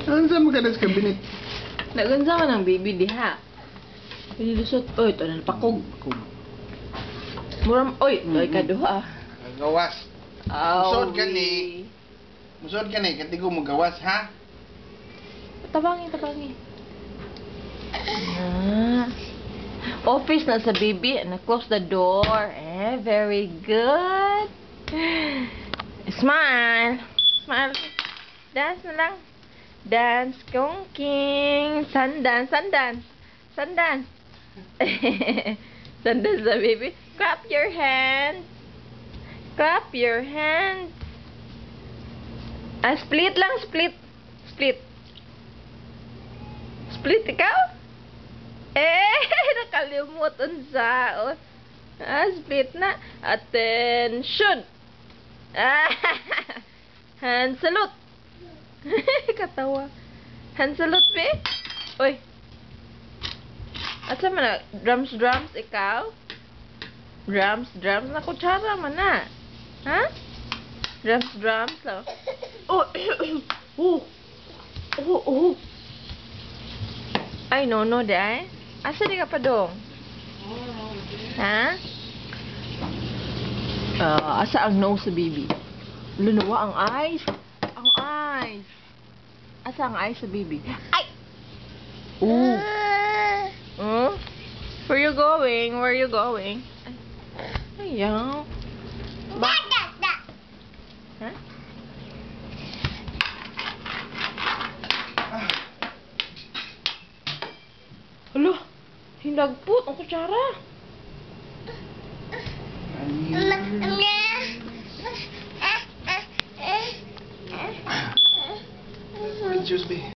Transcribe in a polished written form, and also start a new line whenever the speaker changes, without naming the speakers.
Ano sa mga kadas kabinet?
Nagansa man ang baby diha. Pinilusot. Oy, ito na pakog. Muram, oy, oy kaduha.
Gawas. Musod ka ni.
Awi.
Musod ka ni, katigo mo gawas, ha?
Tabangi, tabangi. Ah. Office na sa baby. Na-close the door. Very good. Smile. Smile. Dance na lang. Dance, kongking. Sundance, sundance. Sundance. Sundance sa baby. Clap your hands. Clap your hands. Split lang, split. Split. Split ikaw? Nakalimutan sa. Split na. Attention. Hand salute. Katawa. Hand salute, be. Uy. Asa man na? Drums, drums, ikaw? Drums, drums. Na kutsara man na. Ha? Drums, drums. Oh. Oh. Ay, no, day. Asa di ka pa dong? Ha? Asa ang nose sa baby? Lunawa ang eyes. Ang eyes. Asa ang eyes sa baby? Ay! Ooh. Where you going? Where you going? Ay, ayaw. Ha? Hala, hinagput ang kutsara.
Excuse me.